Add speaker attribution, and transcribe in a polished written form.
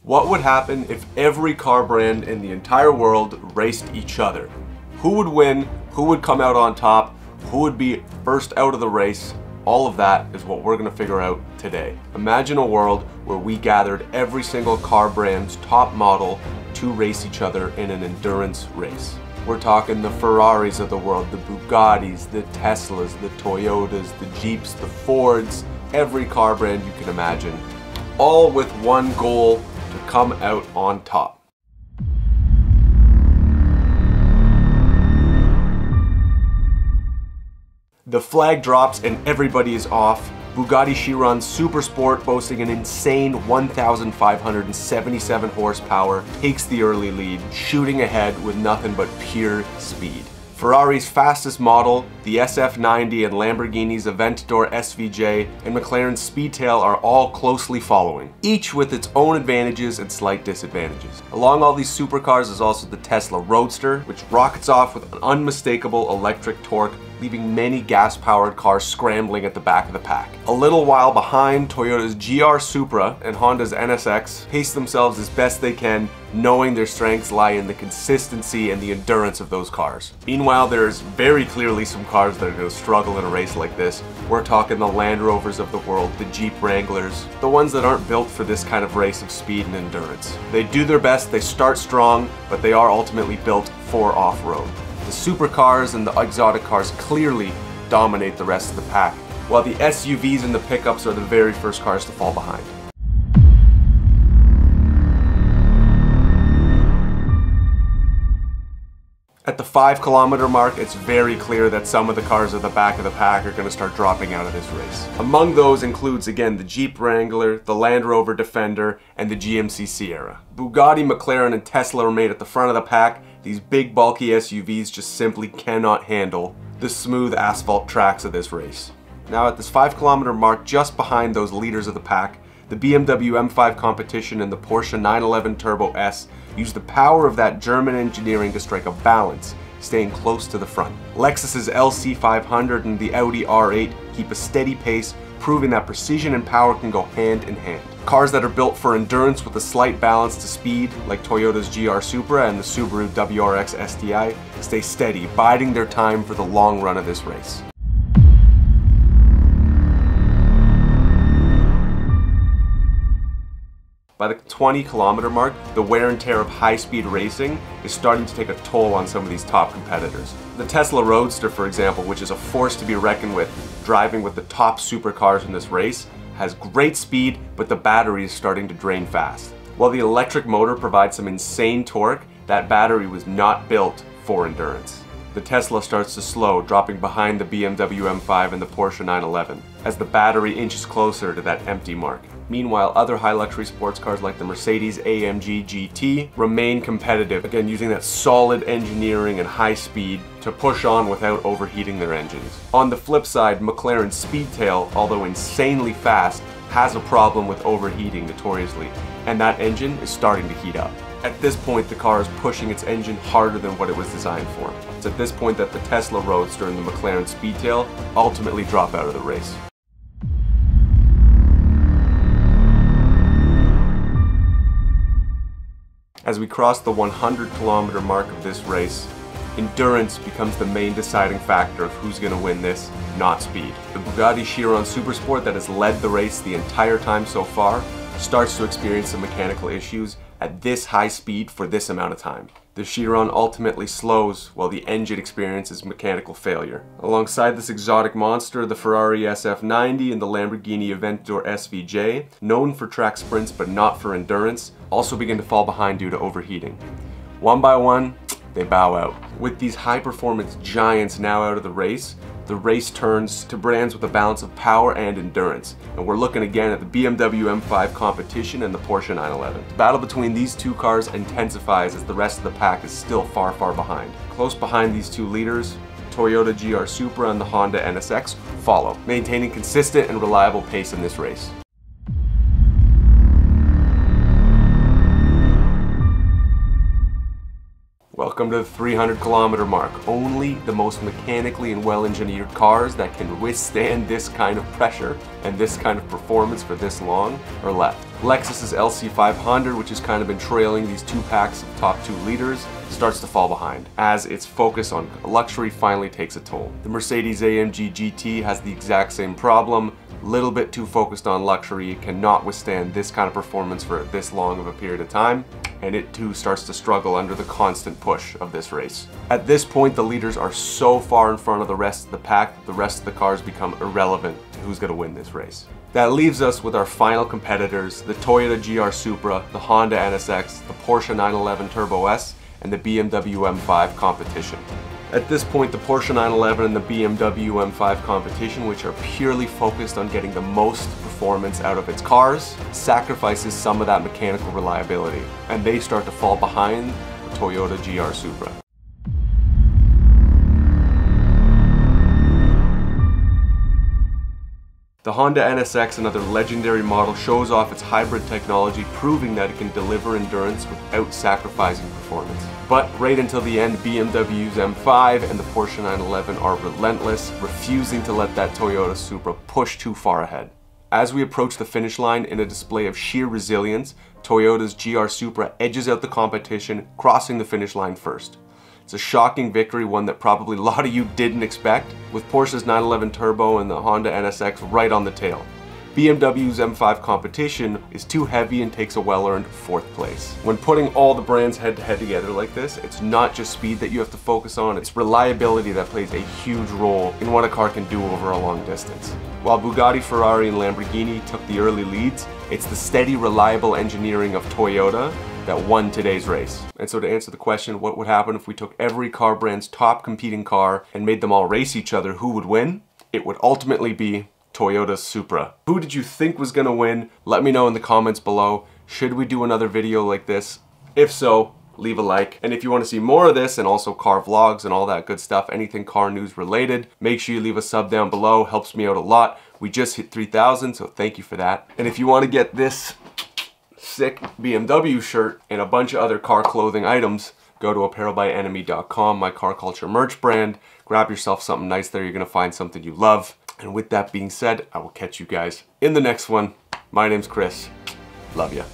Speaker 1: What would happen if every car brand in the entire world raced each other? Who would win? Who would come out on top? Who would be first out of the race? All of that is what we're going to figure out today. Imagine a world where we gathered every single car brand's top model to race each other in an endurance race. We're talking the Ferraris of the world, the Bugattis, the Teslas, the Toyotas, the Jeeps, the Fords, every car brand you can imagine, all with one goal: to come out on top. The flag drops and everybody is off. Bugatti Chiron Super Sport, boasting an insane 1,577 horsepower, takes the early lead, shooting ahead with nothing but pure speed. Ferrari's fastest model, the SF90, and Lamborghini's Aventador SVJ and McLaren's Speedtail are all closely following, each with its own advantages and slight disadvantages. Along all these supercars is also the Tesla Roadster, which rockets off with an unmistakable electric torque, leaving many gas-powered cars scrambling at the back of the pack. A little while behind, Toyota's GR Supra and Honda's NSX pace themselves as best they can, knowing their strengths lie in the consistency and the endurance of those cars. Meanwhile, there's very clearly some cars that are going to struggle in a race like this. We're talking the Land Rovers of the world, the Jeep Wranglers, the ones that aren't built for this kind of race of speed and endurance. They do their best, they start strong, but they are ultimately built for off-road. The supercars and the exotic cars clearly dominate the rest of the pack, while the SUVs and the pickups are the very first cars to fall behind. At the 5-kilometer mark, it's very clear that some of the cars at the back of the pack are going to start dropping out of this race. Among those includes, again, the Jeep Wrangler, the Land Rover Defender, and the GMC Sierra. Bugatti, McLaren, and Tesla remain at the front of the pack. These big, bulky SUVs just simply cannot handle the smooth asphalt tracks of this race. Now, at this 5-kilometer mark, just behind those leaders of the pack, the BMW M5 Competition and the Porsche 911 Turbo S use the power of that German engineering to strike a balance, staying close to the front. Lexus's LC500 and the Audi R8 keep a steady pace, proving that precision and power can go hand in hand. Cars that are built for endurance with a slight balance to speed, like Toyota's GR Supra and the Subaru WRX STI, stay steady, biding their time for the long run of this race. By the 20-kilometer mark, the wear and tear of high-speed racing is starting to take a toll on some of these top competitors. The Tesla Roadster, for example, which is a force to be reckoned with, driving with the top supercars in this race, has great speed, but the battery is starting to drain fast. While the electric motor provides some insane torque, that battery was not built for endurance. The Tesla starts to slow, dropping behind the BMW M5 and the Porsche 911, as the battery inches closer to that empty mark. Meanwhile, other high luxury sports cars like the Mercedes AMG GT remain competitive, again using that solid engineering and high speed to push on without overheating their engines. On the flip side, McLaren's Speedtail, although insanely fast, has a problem with overheating notoriously, and that engine is starting to heat up. At this point, the car is pushing its engine harder than what it was designed for. It's at this point that the Tesla Roadster and the McLaren Speedtail ultimately drop out of the race. As we cross the 100-kilometer mark of this race, endurance becomes the main deciding factor of who's going to win this, not speed. The Bugatti Chiron Super Sport that has led the race the entire time so far starts to experience some mechanical issues at this high speed for this amount of time. The Chiron ultimately slows while the engine experiences mechanical failure. Alongside this exotic monster, the Ferrari SF90 and the Lamborghini Aventador SVJ, known for track sprints but not for endurance, also begin to fall behind due to overheating. One by one, they bow out. With these high-performance giants now out of the race turns to brands with a balance of power and endurance, and we're looking again at the BMW M5 Competition and the Porsche 911. The battle between these two cars intensifies as the rest of the pack is still far, far behind. Close behind these two leaders, Toyota GR Supra and the Honda NSX follow, maintaining consistent and reliable pace in this race. Well, Welcome to the 300 kilometer mark. Only the most mechanically and well-engineered cars that can withstand this kind of pressure and this kind of performance for this long are left. Lexus's LC500, which has kind of been trailing these two packs of top 2 liters, starts to fall behind as its focus on luxury finally takes a toll. The Mercedes-AMG GT has the exact same problem. Little bit too focused on luxury, it cannot withstand this kind of performance for this long of a period of time, and it too starts to struggle under the constant push of this race. At this point, the leaders are so far in front of the rest of the pack, the rest of the cars become irrelevant to who's going to win this race. That leaves us with our final competitors, the Toyota GR Supra, the Honda NSX, the Porsche 911 Turbo S, and the BMW M5 competition. At this point, the Porsche 911 and the BMW M5 competition, which are purely focused on getting the most performance out of its cars, sacrifices some of that mechanical reliability, and they start to fall behind the Toyota GR Supra. The Honda NSX, another legendary model, shows off its hybrid technology, proving that it can deliver endurance without sacrificing performance. But right until the end, BMW's M5 and the Porsche 911 are relentless, refusing to let that Toyota Supra push too far ahead. As we approach the finish line in a display of sheer resilience, Toyota's GR Supra edges out the competition, crossing the finish line first. It's a shocking victory, one that probably a lot of you didn't expect, with Porsche's 911 Turbo and the Honda NSX right on the tail. BMW's M5 competition is too heavy and takes a well-earned 4th place. When putting all the brands head-to-head together like this, it's not just speed that you have to focus on, it's reliability that plays a huge role in what a car can do over a long distance. While Bugatti, Ferrari, and Lamborghini took the early leads, it's the steady, reliable engineering of Toyota that won today's race. And so to answer the question, what would happen if we took every car brand's top competing car and made them all race each other, who would win? It would ultimately be Toyota's Supra. Who did you think was gonna win? Let me know in the comments below. Should we do another video like this? If so, leave a like. And if you want to see more of this and also car vlogs and all that good stuff, anything car news related, make sure you leave a sub down below. Helps me out a lot. We just hit 3,000, so thank you for that. And if you want to get this sick BMW shirt and a bunch of other car clothing items, go to apparelbyenemy.com, my car culture merch brand. Grab yourself something nice there. You're going to find something you love. And with that being said, I will catch you guys in the next one. My name's Chris. Love ya.